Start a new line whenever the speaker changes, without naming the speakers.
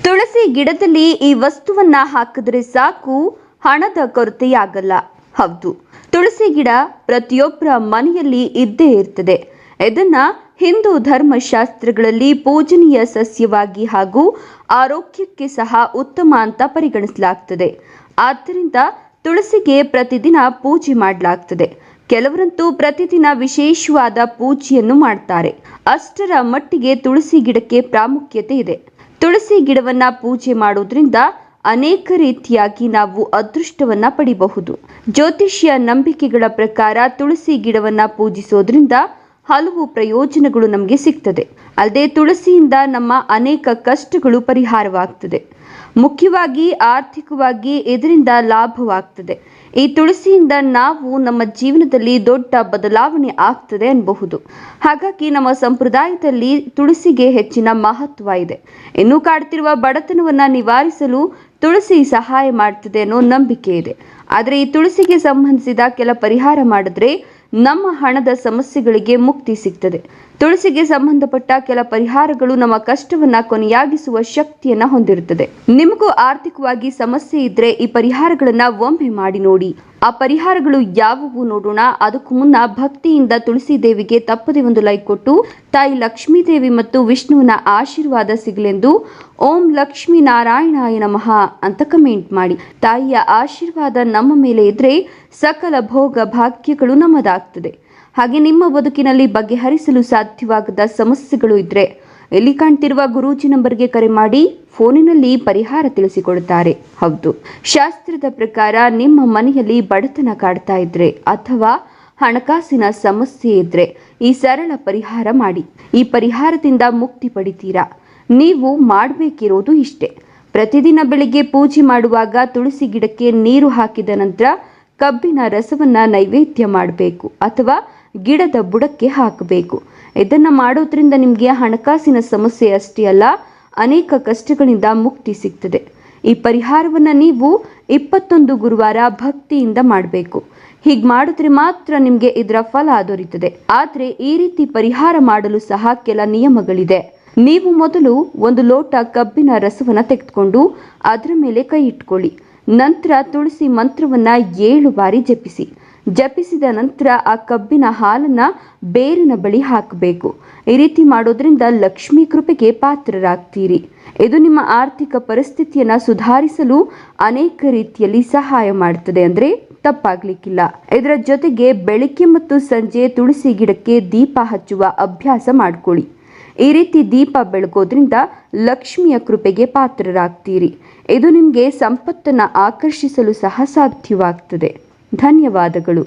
ತುಳಸಿ ಗಿಡದಲ್ಲಿ ಈ ವಸ್ತುವನ್ನ ಹಾಕಿದ್ರೆ ಸಾಕು, ಹಣದ ಕೊರತೆಯಾಗಲ್ಲ. ಹೌದು, ತುಳಸಿ ಗಿಡ ಪ್ರತಿಯೊಬ್ಬರ ಮನೆಯಲ್ಲಿ ಇದ್ದೇ ಇರ್ತದೆ. ಇದನ್ನ ಹಿಂದೂ ಧರ್ಮಶಾಸ್ತ್ರಗಳಲ್ಲಿ ಪೂಜನೀಯ ಸಸ್ಯವಾಗಿ ಹಾಗೂ ಆರೋಗ್ಯಕ್ಕೆ ಸಹ ಉತ್ತಮ ಅಂತ ಪರಿಗಣಿಸಲಾಗ್ತದೆ. ಆದ್ದರಿಂದ ತುಳಸಿಗೆ ಪ್ರತಿದಿನ ಪೂಜೆ ಮಾಡಲಾಗ್ತದೆ. ಕೆಲವರಂತೂ ಪ್ರತಿದಿನ ವಿಶೇಷವಾದ ಪೂಜೆಯನ್ನು ಮಾಡ್ತಾರೆ. ಅಷ್ಟರ ಮಟ್ಟಿಗೆ ತುಳಸಿ ಗಿಡಕ್ಕೆ ಪ್ರಾಮುಖ್ಯತೆ ಇದೆ. ತುಳಸಿ ಗಿಡವನ್ನ ಪೂಜೆ ಮಾಡೋದ್ರಿಂದ ಅನೇಕ ರೀತಿಯಾಗಿ ನಾವು ಅದೃಷ್ಟವನ್ನ ಪಡಿಬಹುದು. ಜ್ಯೋತಿಷ್ಯ ನಂಬಿಕೆಗಳ ಪ್ರಕಾರ ತುಳಸಿ ಗಿಡವನ್ನ ಪೂಜಿಸೋದ್ರಿಂದ ಹಲವು ಪ್ರಯೋಜನಗಳು ನಮಗೆ ಸಿಗ್ತದೆ. ಅಲ್ಲದೆ ತುಳಸಿಯಿಂದ ನಮ್ಮ ಅನೇಕ ಕಷ್ಟಗಳು ಪರಿಹಾರವಾಗ್ತದೆ. ಮುಖ್ಯವಾಗಿ ಆರ್ಥಿಕವಾಗಿ ಇದರಿಂದ ಲಾಭವಾಗ್ತದೆ. ಈ ತುಳಸಿಯಿಂದ ನಾವು ನಮ್ಮ ಜೀವನದಲ್ಲಿ ದೊಡ್ಡ ಬದಲಾವಣೆ ಆಗ್ತದೆ ಅನ್ನಬಹುದು. ಹಾಗಾಗಿ ನಮ್ಮ ಸಂಪ್ರದಾಯದಲ್ಲಿ ತುಳಸಿಗೆ ಹೆಚ್ಚಿನ ಮಹತ್ವ ಇದೆ. ಇನ್ನು ಕಾಡ್ತಿರುವ ಬಡತನವನ್ನ ನಿವಾರಿಸಲು ತುಳಸಿ ಸಹಾಯ ಮಾಡ್ತದೆ ಅನ್ನೋ ನಂಬಿಕೆ ಇದೆ. ಆದರೆ ಈ ತುಳಸಿಗೆ ಸಂಬಂಧಿಸಿದ ಕೆಲ ಪರಿಹಾರ ಮಾಡಿದ್ರೆ ನಮ್ಮ ಹಣದ ಸಮಸ್ಯೆಗಳಿಗೆ ಮುಕ್ತಿ ಸಿಗ್ತದೆ. ತುಳಸಿಗೆ ಸಂಬಂಧಪಟ್ಟ ಕೆಲ ಪರಿಹಾರಗಳು ನಮ್ಮ ಕಷ್ಟವನ್ನ ಕೊನೆಯಾಗಿಸುವ ಶಕ್ತಿಯನ್ನ ಹೊಂದಿರುತ್ತದೆ. ನಿಮಗೂ ಆರ್ಥಿಕವಾಗಿ ಸಮಸ್ಯೆ ಇದ್ರೆ ಈ ಪರಿಹಾರಗಳನ್ನ ಒಮ್ಮೆ ಮಾಡಿ ನೋಡಿ. ಆ ಪರಿಹಾರಗಳು ಯಾವುವು ನೋಡೋಣ. ಅದಕ್ಕೂ ಮುನ್ನ ಭಕ್ತಿಯಿಂದ ತುಳಸಿ ದೇವಿಗೆ ತಪ್ಪದೆ ಒಂದು ಲೈಕ್ ಕೊಟ್ಟು ತಾಯಿ ಲಕ್ಷ್ಮೀ ದೇವಿ ಮತ್ತು ವಿಷ್ಣುವಿನ ಆಶೀರ್ವಾದ ಸಿಗಲೆಂದು ಓಂ ಲಕ್ಷ್ಮೀ ನಾರಾಯಣಾಯ ನಮಃ ಅಂತ ಕಮೆಂಟ್ ಮಾಡಿ. ತಾಯಿಯ ಆಶೀರ್ವಾದ ನಮ್ಮ ಮೇಲೆ ಇದ್ರೆ ಸಕಲ ಭೋಗ ಭಾಗ್ಯಗಳು ನಮ್ಮದಾಗ್ತದೆ. ಹಾಗೆ ನಿಮ್ಮ ಬದುಕಿನಲ್ಲಿ ಬಗೆಹರಿಸಲು ಸಾಧ್ಯವಾಗದ ಸಮಸ್ಯೆಗಳು ಇದ್ರೆ ಎಲ್ಲಿ ಕಾಣ್ತಿರುವ ಗುರೂಜಿ ನಂಬರ್ಗೆ ಕರೆ ಮಾಡಿ ಫೋನಿನಲ್ಲಿ ಪರಿಹಾರ ತಿಳಿಸಿಕೊಡುತ್ತಾರೆ. ಹೌದು, ಶಾಸ್ತ್ರದ ಪ್ರಕಾರ ನಿಮ್ಮ ಮನೆಯಲ್ಲಿ ಬಡತನ ಕಾಡ್ತಾ ಇದ್ರೆ ಅಥವಾ ಹಣಕಾಸಿನ ಸಮಸ್ಯೆ ಇದ್ರೆ ಈ ಸರಳ ಪರಿಹಾರ ಮಾಡಿ. ಈ ಪರಿಹಾರದಿಂದ ಮುಕ್ತಿ ಪಡಿತೀರಾ. ನೀವು ಮಾಡಬೇಕಿರೋದು ಇಷ್ಟೇ. ಪ್ರತಿದಿನ ಬೆಳಿಗ್ಗೆ ಪೂಜೆ ಮಾಡುವಾಗ ತುಳಸಿ ಗಿಡಕ್ಕೆ ನೀರು ಹಾಕಿದ ನಂತರ ಕಬ್ಬಿನ ರಸವನ್ನ ನೈವೇದ್ಯ ಮಾಡಬೇಕು ಅಥವಾ ಗಿಡದ ಬುಡಕ್ಕೆ ಹಾಕಬೇಕು. ಇದನ್ನ ಮಾಡೋದ್ರಿಂದ ನಿಮಗೆ ಹಣಕಾಸಿನ ಸಮಸ್ಯೆ ಅಷ್ಟೇ ಅಲ್ಲ, ಅನೇಕ ಕಷ್ಟಗಳಿಂದ ಮುಕ್ತಿ ಸಿಗ್ತದೆ. ಈ ಪರಿಹಾರವನ್ನ ನೀವು 21 ಗುರುವಾರ ಭಕ್ತಿಯಿಂದ ಮಾಡಬೇಕು. ಹೀಗೆ ಮಾಡಿದ್ರೆ ಮಾತ್ರ ನಿಮಗೆ ಇದರ ಫಲ ದೊರೀತದೆ. ಆದ್ರೆ ಈ ರೀತಿ ಪರಿಹಾರ ಮಾಡಲು ಸಹ ಕೆಲ ನಿಯಮಗಳಿದೆ. ನೀವು ಮೊದಲು 1 ಲೋಟ ಕಬ್ಬಿನ ರಸವನ್ನ ತೆಗೆದುಕೊಂಡು ಅದರ ಮೇಲೆ ಕೈ ಇಟ್ಕೊಳ್ಳಿ. ನಂತರ ತುಳಸಿ ಮಂತ್ರವನ್ನ 7 ಬಾರಿ ಜಪಿಸಿದ ನಂತರ ಆ ಕಬ್ಬಿನ ಹಾಲನ್ನ ಬೇರಿನ ಬಳಿ ಹಾಕಬೇಕು. ಈ ರೀತಿ ಮಾಡೋದ್ರಿಂದ ಲಕ್ಷ್ಮೀ ಕೃಪೆಗೆ ಪಾತ್ರರಾಗ್ತೀರಿ. ಇದು ನಿಮ್ಮ ಆರ್ಥಿಕ ಪರಿಸ್ಥಿತಿಯನ್ನ ಸುಧಾರಿಸಲು ಅನೇಕ ರೀತಿಯಲ್ಲಿ ಸಹಾಯ ಮಾಡ್ತದೆ ಅಂದ್ರೆ ತಪ್ಪಾಗ್ಲಿಕ್ಕಿಲ್ಲ. ಇದರ ಜೊತೆಗೆ ಬೆಳಿಗ್ಗೆ ಮತ್ತು ಸಂಜೆ ತುಳಸಿ ಗಿಡಕ್ಕೆ ದೀಪ ಹಚ್ಚುವ ಅಭ್ಯಾಸ ಮಾಡ್ಕೊಳ್ಳಿ. ಈ ರೀತಿ ದೀಪ ಬೆಳಗೋದ್ರಿಂದ ಲಕ್ಷ್ಮಿಯ ಕೃಪೆಗೆ ಪಾತ್ರರಾಗ್ತೀರಿ. ಇದು ನಿಮಗೆ ಸಂಪತ್ತನ್ನು ಆಕರ್ಷಿಸಲು ಸಹ ಸಾಧ್ಯವಾಗ್ತದೆ. ಧನ್ಯವಾದಗಳು.